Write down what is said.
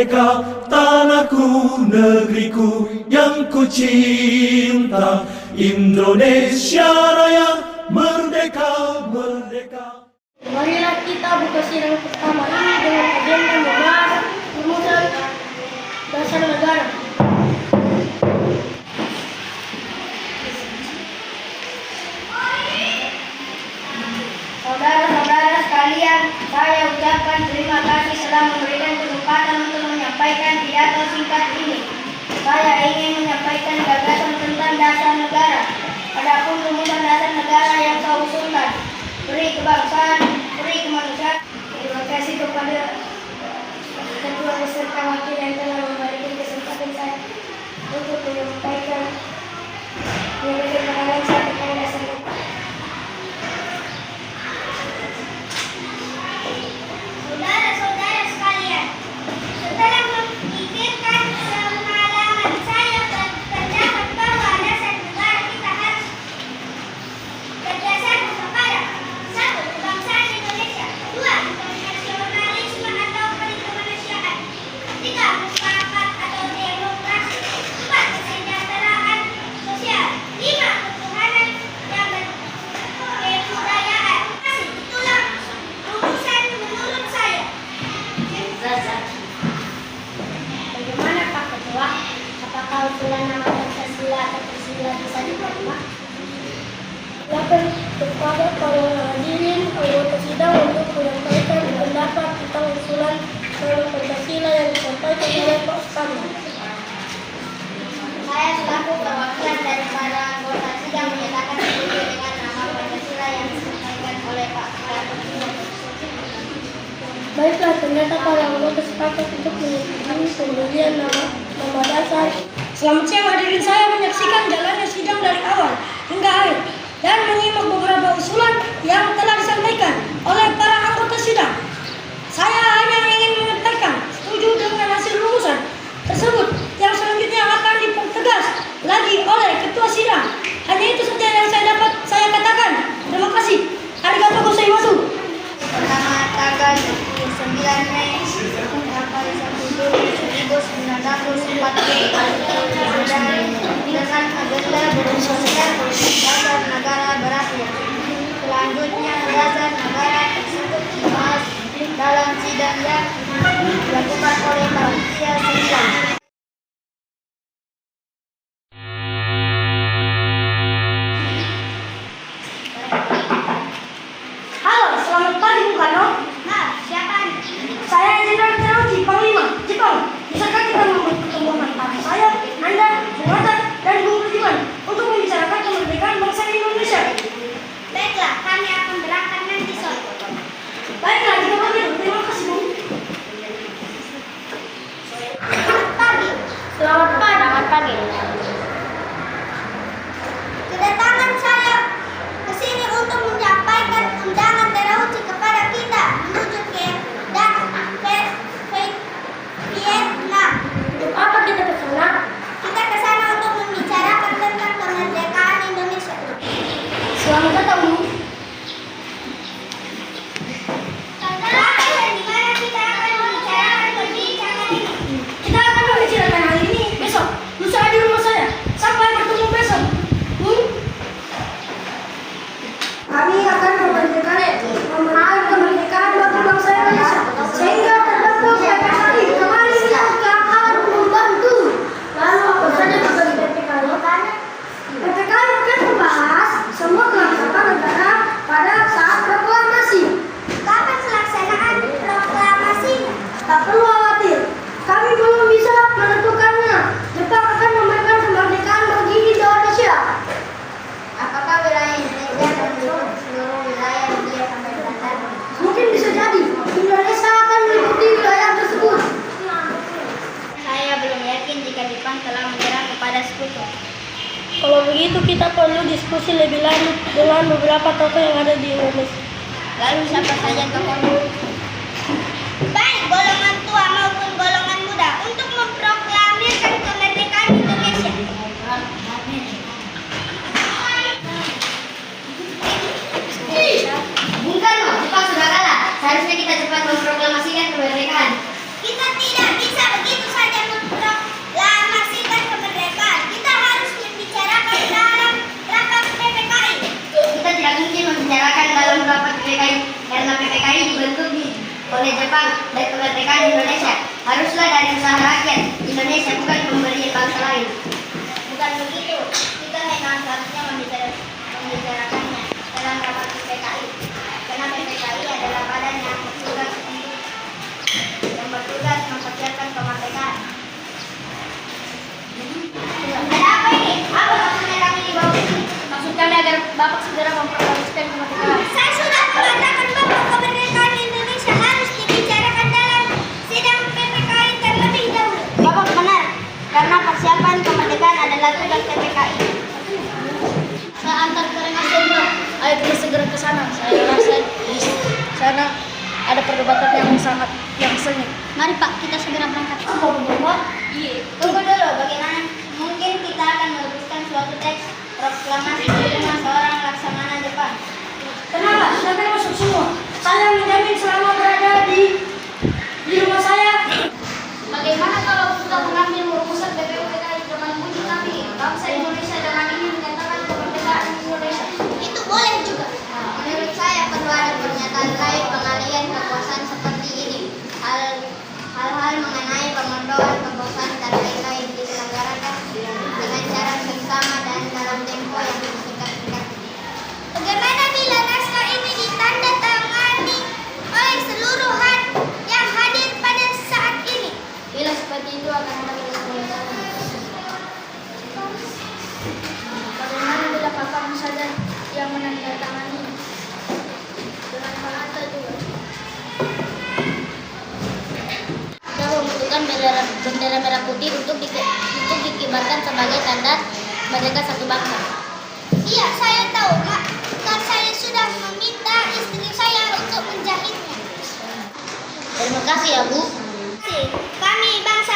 merdeka, tanahku, negeriku yang ku cinta. Indonesia Raya, merdeka, merdeka. Marilah kita buka sidang pertama ini dengan agenda membahas rumusan dasar negara. Saudara-saudara sekalian, saya ucapkan terima kasih telah memberikan kesempatan untuk menyampaikan pidato singkat ini. Saya ingin menyampaikan gagasan tentang dasar negara. Adapun rumusan dasar negara yang saya usulkan: beri kebangsaan, beri kemanusiaan. Terima kasih kepada ketua beserta wakil yang telah memberikan kesempatan saya untuk menyampaikan pandangan saya tentang dasar negara. Saudara-saudara sekalian, setelah memikirkan semalaman, saya berpendapat bahwa dasar negara kita harus berdasarkan kepada: 1. Kebangsaan Indonesia, 2. Internasionalisme atau perikemanusiaan, 3. Mufakat atau demokrasi, 4. Kesejahteraan sosial, 5. Ketuhanan yang berbudayaan. Itulah rumusan menurut saya. Bagaimana Pak Ketua? Apakah usulan nama Pancasila atau Pancasila bisa diterima? Silakan kepada para hadirin anggota sidang untuk menyampaikan pendapat tentang usulan nama Pancasila yang disampaikan oleh Pak Ustama. Saya selaku perwakilan dari para anggota sidang menyatakan setuju dengan nama Pancasila yang disampaikan oleh Pak Ustama. Baiklah, ternyata para anggota sepakat untuk menyetujui pemilihan nama dasar. Selamat siang hadirin, saya menyaksikan jalannya sidang dari awal hingga akhir dan menyimak beberapa usulan yang telah disampaikan oleh para anggota sidang. Saya hanya ingin menyampaikan setuju dengan hasil rumusan tersebut yang selanjutnya akan dipertegas lagi oleh ketua sidang. Hanya itu saja yang saya katakan. Terima kasih. Arigatou gozaimasu. Pertama, tanggal 29 Mei 1945 dengan agenda berumuskan dasar negara berakhir. Selanjutnya, dasar negara tersebut dibahas dalam sidang yang dilakukan oleh panitia sidang. Halo, selamat pagi Bung Karno. Nah, siapa nih? Saya Jenderal Terauchi, Panglima Jepang. Bisakah kita membuat pertemuan antara saya, Anda, Bung Hatta, dan Bung Budiman untuk membicarakan kemerdekaan bangsa Indonesia? Baiklah, kami akan berangkat nanti sore. Baiklah, jika begitu, terima kasih Bung. Selamat pagi. Selamat pagi. Selamat pagi. Kedatangan saya ke sini untuk menyampaikan undangan Terauchi kepada kita menuju ke Vietnam. Untuk apa kita ke sana? Kita ke sana untuk membicarakan tentang kemerdekaan Indonesia. Selamat datang Bung. Saudara, di mana kita akan membicarakan perbincangan ini? Kita akan membicarakan hal ini besok, lusa di rumah saya. Sampai bertemu besok. Kami akan memberikan kemerdekaan bagi bangsa Indonesia sehingga terbentuk PPKI kembali yang akan membantu. Lalu apa saja tugas PPKI? PPKI akan membahas semua kelangsungan negara pada saat proklamasi. Kapan pelaksanaan proklamasi? Tak perlu khawatir, kami belum bisa menentukannya. Jepang akan memberikan kemerdekaan bagi Indonesia. Apakah wilayah Indonesia mendukung seluruh wilayah India sampai Batam? Mungkin bisa jadi Indonesia akan meliputi wilayah tersebut. Saya belum yakin jika Jepang telah menyerang kepada sekutu. Kalau begitu kita perlu diskusi lebih lanjut dengan beberapa tokoh yang ada di Indonesia. Lalu siapa saja tokohnya? Baik golongan tua maupun golongan muda untuk memproklamirkan kemerdekaan Indonesia. Bung Karno, Jepang sudah kalah. Seharusnya kita cepat memproklamasikan kemerdekaan. Kita tidak bisa Indonesia bukan pemberi bangsa lain. Bukan begitu, kita memang seharusnya membicarakannya dalam rapat PPKI. Karena PPKI adalah badan yang bertugas mempersiapkan kemerdekaan. Ada apa ini? Apa maksudnya kami di bawah ini? Maksud kami agar Bapak segera memproklamasikan kemerdekaan. Saya sudah mengatakan bahwa kemerdekaan Indonesia harus dibicarakan dalam sidang PPKI terlebih dahulu. Bapak benar, karena persiapan kemerdekaan adalah tugas PPKI. Saya antar ke Rengas Dengklok. Ayo kita segera ke sana. Saya rasa di sana ada perdebatan yang sengit. Mari Pak, kita segera berangkat. Iya. Tunggu dulu, bagaimana mungkin kita akan merumuskan suatu teks proklamasi di rumah seorang laksamana Jepang. Kenapa? Silakan masuk semua. Saya menjamin selama berada di rumah saya. Bagaimana kalau kita mengambil rumusan BPUPKI dengan bunyi kami, bangsa Indonesia dengan ingin menyatakan kemerdekaan Indonesia? Itu boleh juga. Menurut saya perlu ada pernyataan lain pengalian kekuasaan seperti ini. Hal-hal mengenai pemondokan, kekuasaan dan lain-lain diselenggarakan dengan cara bersama dan dalam tempo yang singkat-singkat. Bagaimana bila naskah ini ditandatangani oleh seluruh yang hadir pada saat ini? Bila seperti itu akan ada kesulitan. Bagaimana bila Bapak saja yang menandatangani dengan kata juga? Kita membutuhkan bendera merah putih untuk dikibarkan sebagai tanda mereka satu bangsa. Iya, saya tahu, Mak. Kan saya sudah meminta istri saya untuk menjahitnya. Terima kasih ya, Bu. Kami bangsa